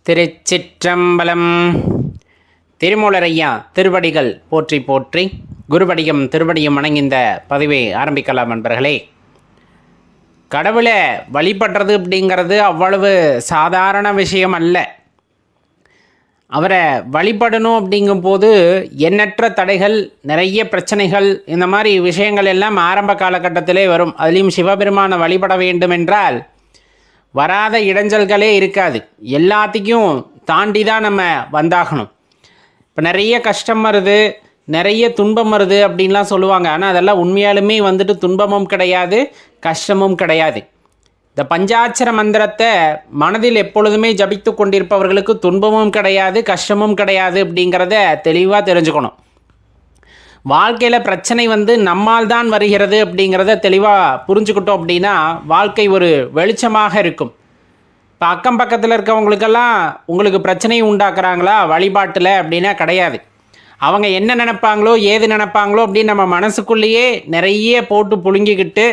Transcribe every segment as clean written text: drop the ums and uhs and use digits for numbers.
திருச்சிற்றம்பலம். திருமூலரையா திருவடிகள் போற்றி போற்றி, குருவடியும் திருவடியும் வணங்கிந்த பதிவை ஆரம்பிக்கலாம். நண்பர்களே, கடவுளை வழிபடுறது அப்படிங்கிறது அவ்வளவு சாதாரண விஷயம் அல்ல. அவரை வழிபடணும் அப்படிங்கும்போது எண்ணற்ற தடைகள், நிறைய பிரச்சனைகள், இந்த மாதிரி விஷயங்கள் எல்லாம் ஆரம்ப காலகட்டத்திலே வரும். அதுலேயும் சிவபெருமானை வழிபட வேண்டும் என்றால் வராத இடைஞ்சல்களே இருக்காது. எல்லாத்தையும் தாண்டி தான் நம்ம வந்தாகணும். இப்போ நிறைய கஷ்டம் வருது, நிறைய துன்பம் வருது அப்படின்லாம் சொல்லுவாங்க. ஆனால் அதெல்லாம் உண்மையாலுமே துன்பமும் கிடையாது, கஷ்டமும் கிடையாது. இந்த பஞ்சாட்சர மந்திரத்தை மனதில் எப்பொழுதுமே ஜபித்து கொண்டிருப்பவர்களுக்கு துன்பமும் கிடையாது, கஷ்டமும் கிடையாது அப்படிங்கிறத தெளிவாக தெரிஞ்சுக்கணும். வாழ்க்கையில் பிரச்சனை நம்மால் தான் வருகிறது அப்படிங்கிறத தெளிவாக புரிஞ்சுக்கிட்டோம் அப்படின்னா வாழ்க்கை ஒரு வெளிச்சமாக இருக்கும். இப்போ அக்கம் பக்கத்தில் இருக்கவங்களுக்கெல்லாம் உங்களுக்கு பிரச்சனையை உண்டாக்குறாங்களா வழிபாட்டில் அப்படின்னா கிடையாது. அவங்க என்ன நினைப்பாங்களோ ஏது நினைப்பாங்களோ அப்படின்னு நம்ம மனசுக்குள்ளேயே நிறைய போட்டு புழுங்கிக்கிட்டு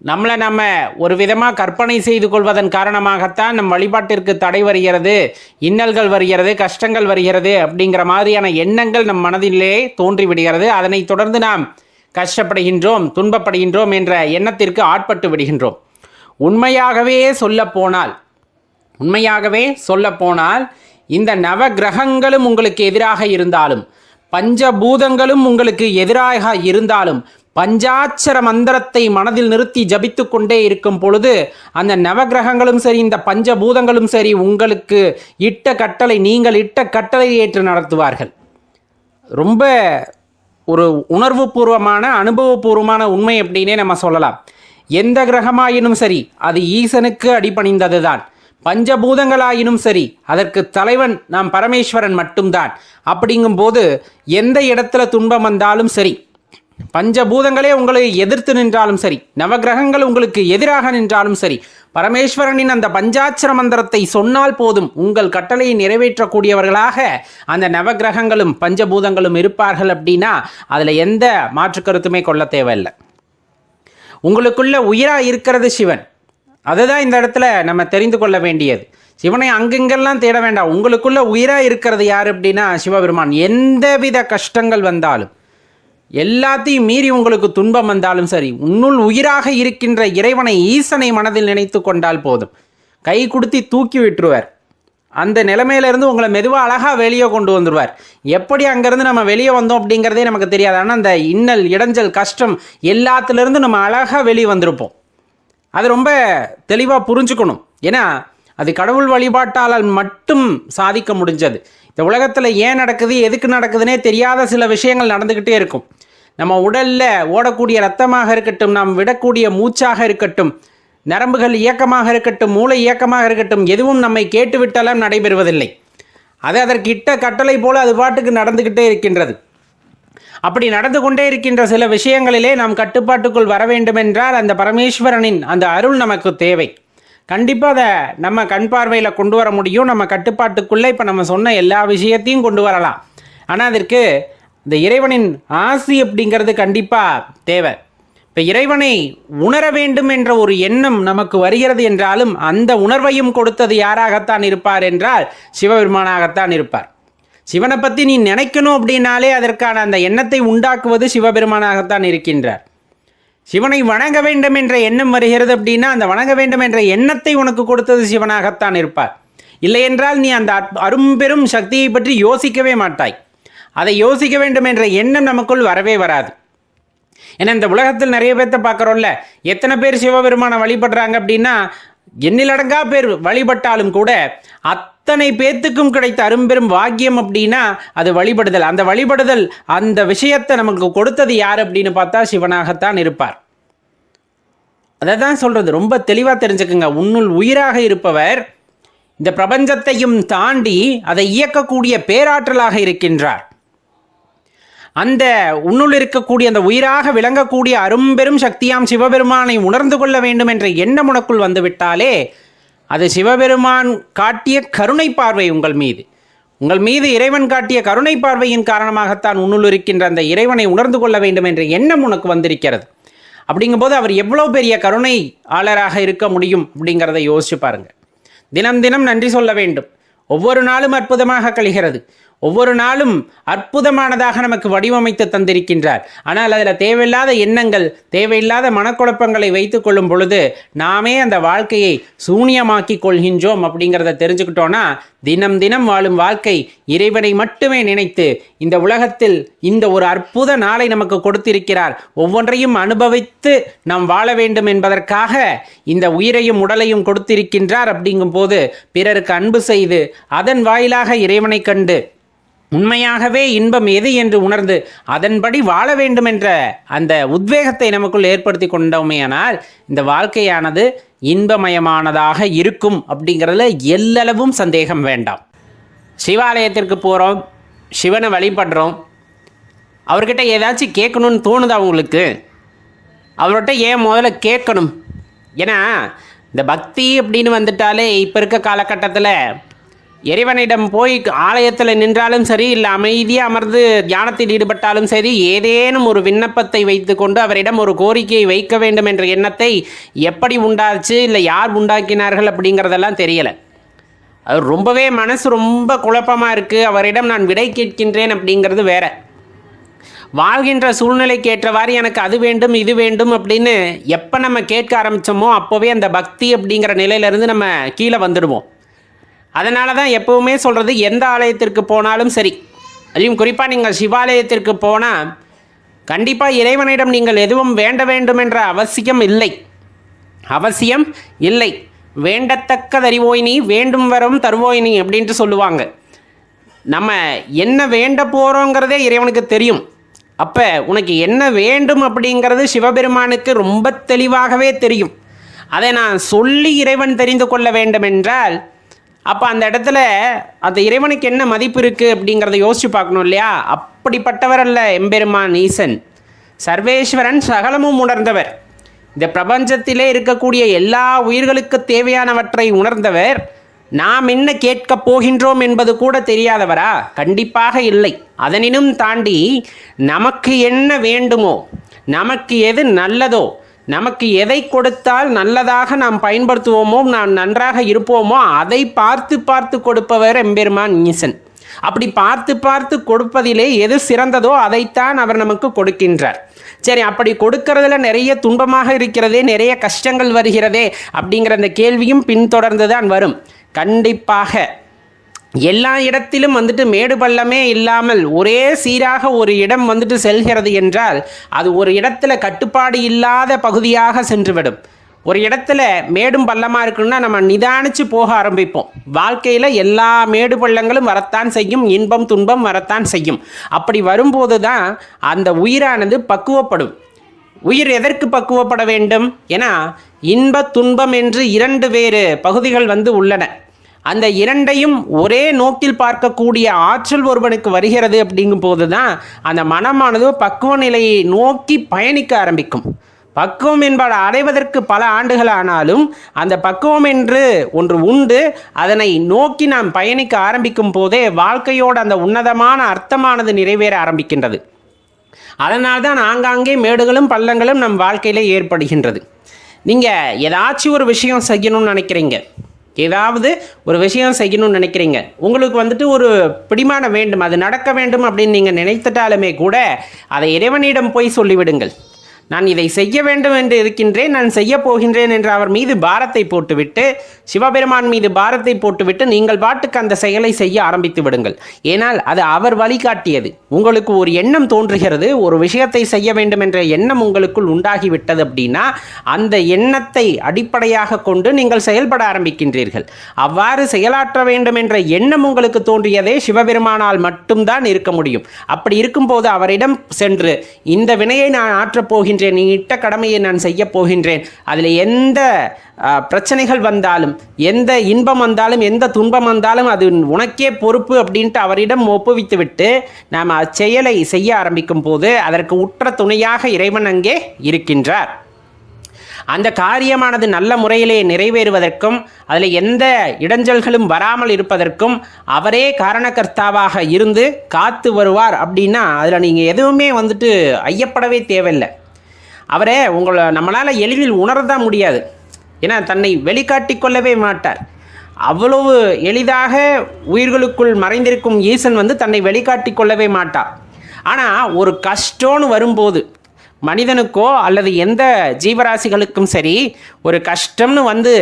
நம்மளை நம்ம ஒரு விதமாக கற்பனை செய்து கொள்வதன் காரணமாகத்தான் நம் வழிபாட்டிற்கு தடை வருகிறது, இன்னல்கள் வருகிறது, கஷ்டங்கள் வருகிறது அப்படிங்கிற மாதிரியான எண்ணங்கள் நம் மனதிலே தோன்றிவிடுகிறது. அதனை தொடர்ந்து நாம் கஷ்டப்படுகின்றோம், துன்பப்படுகின்றோம் என்ற எண்ணத்திற்கு ஆட்பட்டு விடுகின்றோம். உண்மையாகவே சொல்லப்போனால் இந்த நவ கிரகங்களும் உங்களுக்கு எதிராக இருந்தாலும், பஞ்சபூதங்களும் உங்களுக்கு எதிராக இருந்தாலும், பஞ்சாட்சர மந்திரத்தை மனதில் நிறுத்தி ஜபித்து கொண்டே இருக்கும் பொழுது அந்த நவகிரகங்களும் சரி, இந்த பஞ்சபூதங்களும் சரி, உங்களுக்கு இட்ட கட்டளை, நீங்கள் இட்ட கட்டளை ஏற்று நடத்துவார்கள். ரொம்ப ஒரு உணர்வு பூர்வமான, அனுபவபூர்வமான உண்மை அப்படின்னே நம்ம சொல்லலாம். எந்த கிரகமாயினும் சரி அது ஈசனுக்கு அடிபணிந்தது தான். பஞ்சபூதங்களாயினும் சரி அதற்கு தலைவன் நாம் பரமேஸ்வரன் மட்டும்தான். அப்படிங்கும்போது எந்த இடத்துல துன்பம் வந்தாலும் சரி, பஞ்சபூதங்களே உங்களை எதிர்த்து நின்றாலும் சரி, நவகிரகங்கள் உங்களுக்கு எதிராக நின்றாலும் சரி, பரமேஸ்வரனின் அந்த பஞ்சாட்சர மந்திரத்தை சொன்னால் போதும், உங்கள் கட்டளையை நிறைவேற்றக்கூடியவர்களாக அந்த நவகிரகங்களும் பஞ்சபூதங்களும் இருப்பார்கள். அப்படின்னா அதில் எந்த மாற்று கருத்துமே கொள்ள தேவையில்லை. உங்களுக்குள்ள உயிராக இருக்கிறது சிவன். அதுதான் இந்த இடத்துல நம்ம தெரிந்து கொள்ள வேண்டியது. சிவனை அங்கெங்கெல்லாம் தேட வேண்டாம். உங்களுக்குள்ள உயிராக இருக்கிறது யார் அப்படின்னா சிவபெருமான். எந்தவித கஷ்டங்கள் வந்தாலும், எல்லாத்தையும் மீறி உங்களுக்கு துன்பம் வந்தாலும் சரி, உன்னுள் உயிராக இருக்கின்ற இறைவனை, ஈசனை மனதில் நினைத்து கொண்டால் போதும், கை கொடுத்து தூக்கி விட்டுருவார். அந்த நிலைமையிலேருந்து உங்களை மெதுவாக அழகாக வெளியே கொண்டு வந்துடுவார். எப்படி அங்கேருந்து நம்ம வெளியே வந்தோம் அப்படிங்கிறதே நமக்கு தெரியாது. ஆனால் அந்த இன்னல், இடைஞ்சல், கஷ்டம் எல்லாத்துலேருந்து நம்ம அழகாக வெளியே வந்திருப்போம். அது ரொம்ப தெளிவாக புரிஞ்சுக்கணும். ஏன்னா அது கடவுள் வழிபாட்டால் மட்டும் சாதிக்க முடிஞ்சது. இந்த உலகத்தில் ஏன் நடக்குது, எதுக்கு நடக்குதுன்னே தெரியாத சில விஷயங்கள் நடந்துக்கிட்டே இருக்கும். நம்ம உடலில் ஓடக்கூடிய ரத்தமாக இருக்கட்டும், நாம் விடக்கூடிய மூச்சாக இருக்கட்டும், நரம்புகள் இயக்கமாக இருக்கட்டும், மூளை இயக்கமாக இருக்கட்டும், எதுவும் நம்மை கேட்டுவிட்டாலும் நடைபெறுவதில்லை. அது அதற்கு இட்ட கட்டளை போல அது பாட்டுக்கு நடந்துக்கிட்டே இருக்கின்றது. அப்படி நடந்து கொண்டே இருக்கின்ற சில விஷயங்களிலே நாம் கட்டுப்பாட்டுக்குள் வர வேண்டுமென்றால் அந்த பரமேஸ்வரனின் அந்த அருள் நமக்கு தேவை. கண்டிப்பாக அதை நம்ம கண் பார்வையில் கொண்டு வர முடியும். நம்ம கட்டுப்பாட்டுக்குள்ளே இப்போ நம்ம சொன்ன எல்லா விஷயத்தையும் கொண்டு வரலாம். ஆனால் அதற்கு இந்த இறைவனின் ஆசி அப்படிங்கிறது கண்டிப்பாக தேவை. இப்போ இறைவனை உணர வேண்டும் என்ற ஒரு எண்ணம் நமக்கு வருகிறது என்றாலும் அந்த உணர்வையும் கொடுத்தது யாராகத்தான் இருப்பார் என்றால் சிவபெருமானாகத்தான் இருப்பார். சிவனை பற்றி நீ நினைக்கணும் அப்படின்னாலே அதற்கான அந்த எண்ணத்தை உண்டாக்குவது சிவபெருமானாகத்தான் இருக்கின்றார். சிவனை வணங்க வேண்டும் என்ற எண்ணம் வருகிறது அப்படின்னா அந்த வணங்க வேண்டும் என்ற எண்ணத்தை உனக்கு கொடுத்தது சிவனாகத்தான் இருப்பார். இல்லை என்றால் நீ அந்த அரும்பெரும் சக்தியை பற்றி யோசிக்கவே மாட்டாய். அதை யோசிக்க வேண்டும் என்ற எண்ணம் நமக்குள் வரவே வராது. ஏன்னா இந்த உலகத்தில் நிறைய பேர்த்த பார்க்குறோம்ல, எத்தனை பேர் சிவபெருமானை வழிபடுறாங்க அப்படின்னா எண்ணிலடங்கா பேர் வழிபட்டாலும் கூட அத்தனை பேர்த்துக்கும் கிடைத்த அரும்பெரும் வாக்கியம் அப்படின்னா அது வழிபடுதல். அந்த வழிபடுதல், அந்த விஷயத்தை நமக்கு கொடுத்தது யார் அப்படின்னு பார்த்தா சிவனாகத்தான் இருப்பார். அதை தான் சொல்கிறது, ரொம்ப தெளிவாக தெரிஞ்சுக்குங்க. உன்னுள் உயிராக இருப்பவர் இந்த பிரபஞ்சத்தையும் தாண்டி அதை இயக்கக்கூடிய பேராற்றலாக இருக்கின்றார். அந்த உன்னுள் இருக்கக்கூடிய அந்த உயிராக விளங்கக்கூடிய அரும்பெரும் சக்தியாம் சிவபெருமானை உணர்ந்து கொள்ள வேண்டும் என்ற எண்ணம் உனக்குள் வந்துவிட்டாலே அது சிவபெருமான் காட்டிய கருணை பார்வை உங்கள் மீது இறைவன் காட்டிய கருணை பார்வையின் காரணமாகத்தான் உன்னுள் இருக்கின்ற அந்த இறைவனை உணர்ந்து கொள்ள வேண்டும் என்ற எண்ணம் உனக்கு வந்திருக்கிறது. அப்படிங்கும்போது அவர் எவ்வளோ பெரிய கருணை ஆளராக இருக்க முடியும் அப்படிங்கிறத யோசிச்சு பாருங்க. தினம் தினம் நன்றி சொல்ல வேண்டும். ஒவ்வொரு நாளும் அற்புதமாக கழிகிறது. ஒவ்வொரு நாளும் அற்புதமானதாக நமக்கு வடிவமைத்து தந்திருக்கின்றார். ஆனால் அதில் தேவையில்லாத எண்ணங்கள், தேவையில்லாத மனக்குழப்பங்களை வைத்து கொள்ளும் பொழுது நாமே அந்த வாழ்க்கையை சூனியமாக்கி கொள்கின்றோம். அப்படிங்கிறத தெரிஞ்சுக்கிட்டோன்னா தினம் தினம் வாழும் வாழ்க்கை இறைவனை மட்டுமே நினைத்து, இந்த உலகத்தில் இந்த ஒரு அற்புத நாளை நமக்கு கொடுத்திருக்கிறார், ஒவ்வொன்றையும் அனுபவித்து நாம் வாழ வேண்டும் என்பதற்காக இந்த உயிரையும் உடலையும் கொடுத்திருக்கின்றார். அப்படிங்கும் போது பிறருக்கு அன்பு செய்து அதன் வாயிலாக இறைவனை கண்டு உண்மையாகவே இன்பம் எது என்று உணர்ந்து அதன்படி வாழ வேண்டும் என்ற அந்த உத்வேகத்தை நமக்குள் ஏற்படுத்தி கொண்டோமேயானால் இந்த வாழ்க்கையானது இன்பமயமானதாக இருக்கும். அப்படிங்கிறதுல எல்லளவும் சந்தேகம் வேண்டாம். சிவாலயத்திற்கு போகிறோம், சிவனை வழிபடுறோம், அவர்கிட்ட ஏதாச்சும் கேட்கணும்னு தோணுதா உங்களுக்கு? அவர்கிட்ட ஏன் முதல்ல கேட்கணும்? ஏன்னா இந்த பக்தி அப்படின்னு வந்துட்டாலே இப்போ இருக்க காலகட்டத்தில் இறைவனிடம் போய் ஆலயத்தில் நின்றாலும் சரி, இல்லை அமைதியாக அமர்ந்து தியானத்தில் ஈடுபட்டாலும் சரி, ஏதேனும் ஒரு விண்ணப்பத்தை வைத்து கொண்டு அவரிடம் ஒரு கோரிக்கையை வைக்க வேண்டும் என்ற எண்ணத்தை எப்படி உண்டாச்சு, இல்லை யார் உண்டாக்கினார்கள் அப்படிங்கிறதெல்லாம் தெரியலை. அது ரொம்பவே மனசு ரொம்ப குழப்பமாக இருக்குது. அவரிடம் நான் விடை கேட்கின்றேன் அப்படிங்கிறது வேற. வாழ்கின்ற சூழ்நிலைக்கு ஏற்றவாறு எனக்கு அது வேண்டும் இது வேண்டும் அப்படின்னு எப்போ நம்ம கேட்க ஆரம்பித்தோமோ அப்போவே அந்த பக்தி அப்படிங்கிற நிலையிலேருந்து நம்ம கீழே வந்துடுவோம். அதனால தான் எப்போவுமே சொல்கிறது, எந்த ஆலயத்திற்கு போனாலும் சரி, அதையும் குறிப்பாக நீங்கள் சிவாலயத்திற்கு போனால் கண்டிப்பாக இறைவனிடம் நீங்கள் எதுவும் வேண்ட வேண்டும் என்ற அவசியம் இல்லை. வேண்டத்தக்கதறிவோய் நீ, வேண்டும் வரும் தருவோய் நீ அப்படின்ட்டு சொல்லுவாங்க. நம்ம என்ன வேண்ட போகிறோங்கிறதே இறைவனுக்கு தெரியும். அப்போ உனக்கு என்ன வேண்டும் அப்படிங்கிறது சிவபெருமானுக்கு ரொம்ப தெளிவாகவே தெரியும். அதை நான் சொல்லி இறைவன் தெரிந்து கொள்ள வேண்டும் என்றால் அப்போ அந்த இடத்துல அந்த இறைவனுக்கு என்ன மதிப்பு இருக்குது அப்படிங்கிறத யோசித்து பார்க்கணும் இல்லையா? அப்படிப்பட்டவர் அல்ல எம்பெருமான் ஈசன். சர்வேஸ்வரன், சகலமும் உணர்ந்தவர், இந்த பிரபஞ்சத்திலே இருக்கக்கூடிய எல்லா உயிர்களுக்கு தேவையானவற்றை உணர்ந்தவர். நாம் என்ன கேட்கப் போகின்றோம் என்பது கூட தெரியாதவரா? கண்டிப்பாக இல்லை. அதனினும் தாண்டி நமக்கு என்ன வேண்டுமோ, நமக்கு எது நல்லதோ, நமக்கு எதை கொடுத்தால் நல்லதாக நாம் பயன்படுத்துவோமோ, நாம் நன்றாக இருப்போமோ அதை பார்த்து பார்த்து கொடுப்பவர் எம்பெருமான் ஈசன். அப்படி பார்த்து பார்த்து கொடுப்பதிலே எது சிறந்ததோ அதைத்தான் அவர் நமக்கு கொடுக்கின்றார். சரி, அப்படி கொடுக்கறதுல நிறைய துன்பமாக இருக்கிறதே, நிறைய கஷ்டங்கள் வருகிறதே அப்படிங்கிற அந்த கேள்வியும் பின்தொடர்ந்து தான் வரும். கண்டிப்பாக எல்லா இடத்திலும் மேடு பள்ளமே இல்லாமல் ஒரே சீராக ஒரு இடம் செல்கிறது என்றால் அது ஒரு இடத்துல கட்டுப்பாடு இல்லாத பகுதியாக சென்றுவிடும். ஒரு இடத்துல மேடும் பள்ளமாக இருக்குன்னா நம்ம நிதானித்து போக ஆரம்பிப்போம். வாழ்க்கையில் எல்லா மேடு பள்ளங்களும் வரத்தான் செய்யும், இன்பம் துன்பம் வரத்தான் செய்யும். அப்படி வரும்போது தான் அந்த உயிரானது பக்குவப்படும். உயிர் எதற்கு பக்குவப்பட வேண்டும்? ஏன்னா இன்ப துன்பம் என்று இரண்டு வேறு பகுதிகள் உள்ளன. அந்த இரண்டையும் ஒரே நோக்கில் பார்க்கக்கூடிய ஆற்றல் ஒருவனுக்கு வருகிறது. அப்படிங்கும் போது தான் அந்த மனமானது பக்குவ நிலையை நோக்கி பயணிக்க ஆரம்பிக்கும். பக்குவம் என்பதை அடைவதற்கு பல ஆண்டுகள் ஆனாலும் அந்த பக்குவம் என்று ஒன்று உண்டு. அதனை நோக்கி நாம் பயணிக்க ஆரம்பிக்கும் போதே வாழ்க்கையோட அந்த உன்னதமான அர்த்தமானது நிறைவேற ஆரம்பிக்கின்றது. அதனால்தான் ஆங்காங்கே மேடுகளும் பள்ளங்களும் நம் வாழ்க்கையில் ஏற்படுகின்றது. நீங்கள் ஏதாச்சும் ஒரு விஷயம் செய்யணும்னு நினைக்கிறீங்க, ஏதாவது ஒரு விஷயம் செய்யணும்னு நினைக்கிறீங்க, உங்களுக்கு ஒரு பிடிமானம் வேண்டும், அது நடக்க வேண்டும் அப்படின்னு நீங்கள் நினைத்துட்டாலுமே கூட அதை இறைவனிடம் போய் சொல்லிவிடுங்கள். நான் இதை செய்ய வேண்டும் என்று இருக்கின்றேன், நான் செய்ய போகின்றேன் என்று அவர் மீது பாரத்தை போட்டுவிட்டு, சிவபெருமான் மீது பாரத்தை போட்டுவிட்டு நீங்கள் பாட்டுக்கு அந்த செயலை செய்ய ஆரம்பித்து விடுங்கள். ஏனால் அது அவர் வழிகாட்டியது. உங்களுக்கு ஒரு எண்ணம் தோன்றுகிறது, ஒரு விஷயத்தை செய்ய வேண்டும் என்ற எண்ணம் உங்களுக்குள் உண்டாகிவிட்டது அப்படின்னா அந்த எண்ணத்தை அடிப்படையாக கொண்டு நீங்கள் செயல்பட ஆரம்பிக்கின்றீர்கள். அவ்வாறு செயலாற்ற வேண்டும் என்ற எண்ணம் உங்களுக்கு தோன்றியதே சிவபெருமானால் மட்டும்தான் இருக்க முடியும். அப்படி இருக்கும்போது அவரிடம் சென்று இந்த வினையை நான் ஆற்றப் போகின்றேன், நீ இட்ட கடமையை நான் செய்ய போகின்றேன், அதில் எந்த பிரச்சனைகள் வந்தாலும், எந்த இன்பம் வந்தாலும், எந்த துன்பம் வந்தாலும் அது உனக்கே பொறுப்பு அப்படின்ட்டு அவரிடம் ஒப்புவித்து விட்டு நாம் அச்செயலை செய்ய ஆரம்பிக்கும் போது அதற்கு உற்ற துணையாக இறைவன் அங்கே இருக்கின்றார். அந்த காரியமானது நல்ல முறையிலே நிறைவேறுவதற்கும் அதில் எந்த இடைஞ்சல்களும் வராமல் இருப்பதற்கும் அவரே காரணகர்த்தாவாக இருந்து காத்து வருவார். அப்படின்னா அதில் நீங்கள் எதுவுமே ஐயப்படவே தேவையில்லை. அவரே நம்மளால் எளிதில் உணரதான் முடியாது. ஏன்னா தன்னை வெளிக்காட்டி கொள்ளவே மாட்டார். அவ்வளவு எளிதாக உயிர்களுக்குள் மறைந்திருக்கும் ஈசன் வந்து தன்னை வெளிக்காட்டி கொள்ளவே மாட்டார். ஆனால் ஒரு கஷ்டம்னு வரும்போது மனிதனுக்கோ அல்லது எந்த ஜீவராசிகளுக்கும் சரி, ஒரு கஷ்டம்னு வந்து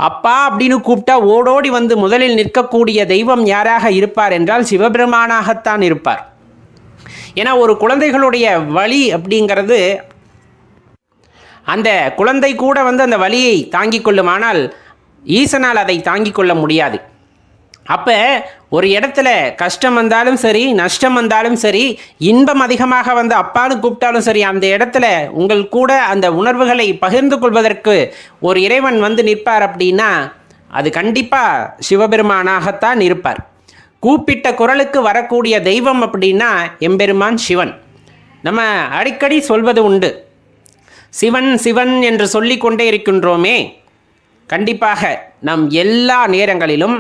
அப்பா அப்படின்னு கூப்பிட்டா ஓடோடி வந்து முதலில் நிற்கக்கூடிய தெய்வம் யாராக இருப்பார் என்றால் சிவபெருமானாகத்தான் இருப்பார். ஏன்னா ஒரு குழந்தைகளுடைய வலி அப்படிங்கிறது, அந்த குழந்தை கூட வந்து அந்த வலியை தாங்கிக் கொள்ளும், ஆனால் ஈசனால் அதை தாங்கிக் கொள்ள முடியாது. அப்போ ஒரு இடத்துல கஷ்டம் வந்தாலும் சரி, நஷ்டம் வந்தாலும் சரி, இன்பம் அதிகமாக வந்து அப்பான்னு கூப்பிட்டாலும் சரி, அந்த இடத்துல உங்கள் கூட அந்த உணர்வுகளை பகிர்ந்து கொள்வதற்கு ஒரு இறைவன் வந்து நிற்பார் அப்படின்னா அது கண்டிப்பாக சிவபெருமானாகத்தான் இருப்பார். கூப்பிட்ட குரலுக்கு வரக்கூடிய தெய்வம் அப்படின்னா எம்பெருமான் சிவன். நம்ம அடிக்கடி சொல்வது உண்டு, சிவன் சிவன் என்று சொல்லிக்கொண்டே இருக்கின்றோமே. கண்டிப்பாக நம் எல்லா நேரங்களிலும்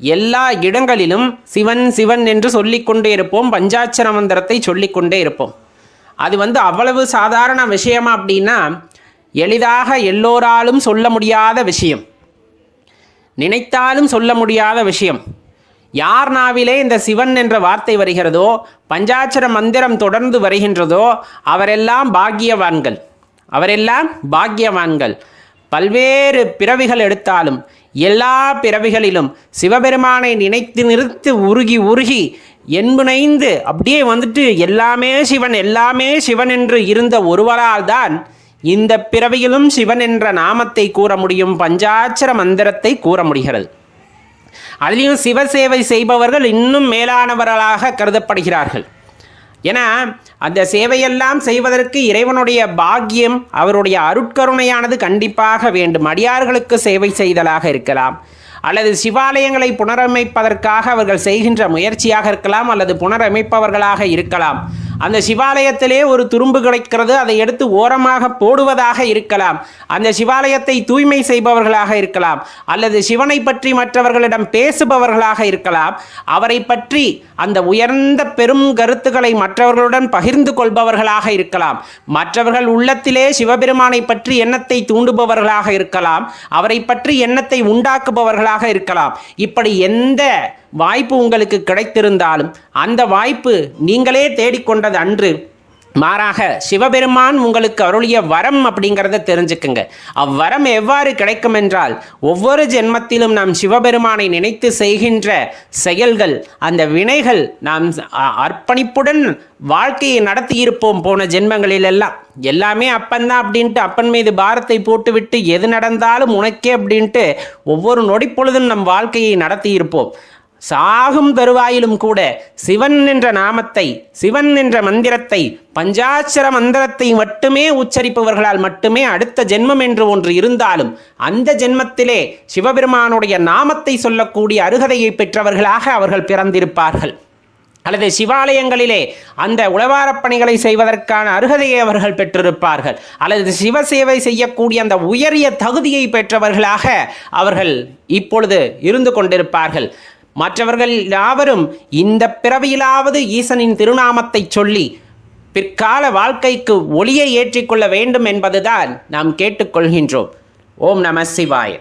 எல்லா இடங்களிலும் சிவன் சிவன் என்று சொல்லிக்கொண்டே இருப்போம், பஞ்சாட்சர மந்திரத்தை சொல்லிக்கொண்டே இருப்போம். அது வந்து அவ்வளவு சாதாரண விஷயமா அப்படின்னா எளிதாக எல்லோராலும் சொல்ல முடியாத விஷயம், நினைத்தாலும் சொல்ல முடியாத விஷயம். யார் நாவிலே இந்த சிவன் என்ற வார்த்தை வருகிறதோ, பஞ்சாட்சர மந்திரம் தொடர்ந்து வருகின்றதோ, அவரெல்லாம் பாக்கியவான்கள், அவரெல்லாம் பாக்கியவான்கள். பல்வேறு பிறவிகள் எடுத்தாலும் எல்லா பிறவிகளிலும் சிவபெருமானை நினைத்து நிறுத்து உருகி உருகி என்புனைந்து அப்படியே வந்துட்டு எல்லாமே சிவன் எல்லாமே சிவன் என்று இருந்த ஒருவரால் தான் இந்த பிறவியிலும் சிவன் என்ற நாமத்தை கூற முடியும், பஞ்சாட்சர மந்திரத்தை கூற முடிகிறது. அதிலையும் சிவசேவை செய்பவர்கள் இன்னும் மேலானவர்களாக கருதப்படுகிறார்கள். ஏன்னா அந்த சேவையெல்லாம் செய்வதற்கு இறைவனுடைய பாக்கியம், அவருடைய அருட்கருணையானது கண்டிப்பாக வேண்டும். அடியார்களுக்கு சேவை செய்தலாக இருக்கலாம், அல்லது சிவாலயங்களை புனரமைப்பதற்காக அவர்கள் செய்கின்ற முயற்சியாக இருக்கலாம், அல்லது புனரமைப்பவர்களாக இருக்கலாம். அந்த சிவாலயத்திலே ஒரு துரும்பு கிடைக்கிறது, அதை எடுத்து ஓரமாக போடுவதாக இருக்கலாம். அந்த சிவாலயத்தை தூய்மை செய்பவர்களாக இருக்கலாம், அல்லது சிவனை பற்றி மற்றவர்களிடம் பேசுபவர்களாக இருக்கலாம். அவரை பற்றி அந்த உயர்ந்த பெரும் கருத்துக்களை மற்றவர்களுடன் பகிர்ந்து கொள்பவர்களாக இருக்கலாம். மற்றவர்கள் உள்ளத்திலே சிவபெருமானை பற்றி எண்ணத்தை தூண்டுபவர்களாக இருக்கலாம், அவரை பற்றி எண்ணத்தை உண்டாக்குபவர்களாக இருக்கலாம். இப்படி எந்த வாய்ப்பு உங்களுக்கு கிடைத்திருந்தாலும் அந்த வாய்ப்பு நீங்களே தேடிக்கொண்டது அன்று. மாறாக சிவபெருமான் உங்களுக்கு அருளிய வரம் அப்படிங்கிறத தெரிஞ்சுக்குங்க. அவ்வரம் எவ்வாறு கிடைக்கும் என்றால், ஒவ்வொரு ஜென்மத்திலும் நாம் சிவபெருமானை நினைத்து செய்கின்ற செயல்கள், அந்த வினைகள், நாம் அர்ப்பணிப்புடன் வாழ்க்கையை நடத்தி இருப்போம் போன ஜென்மங்களிலெல்லாம். எல்லாமே அப்பன்தான் அப்படின்ட்டு அப்பன் மீது பாரத்தை போட்டுவிட்டு எது நடந்தாலும் உனக்கே அப்படின்ட்டு ஒவ்வொரு நொடிப்பொழுதும் நம் வாழ்க்கையை நடத்தி இருப்போம். சாகும் தருவாயிலும் கூட சிவன் என்ற நாமத்தை, சிவன் என்ற மந்திரத்தை, பஞ்சாட்சர மந்திரத்தை மட்டுமே உச்சரிப்பவர்களால் மட்டுமே அடுத்த ஜென்மம் என்று ஒன்று இருந்தாலும் அந்த ஜென்மத்திலே சிவபெருமானுடைய நாமத்தை சொல்லக்கூடிய அருகதையை பெற்றவர்களாக அவர்கள் பிறந்திருப்பார்கள். அல்லது சிவாலயங்களிலே அந்த உழவாரப் பணிகளை செய்வதற்கான அருகதையை அவர்கள் பெற்றிருப்பார்கள், அல்லது சிவசேவை செய்யக்கூடிய அந்த உயரிய தகுதியை பெற்றவர்களாக அவர்கள் இப்பொழுது இருந்து கொண்டிருப்பார்கள். மற்றவர்கள் யாவரும் இந்த பிறவியிலாவது ஈசனின் திருநாமத்தை சொல்லி பிற்கால வாழ்க்கைக்கு ஒளியை ஏற்றிக்கொள்ள வேண்டும் என்பதுதான் நாம் கேட்டுக்கொள்கின்றோம். ஓம் நம சிவாய.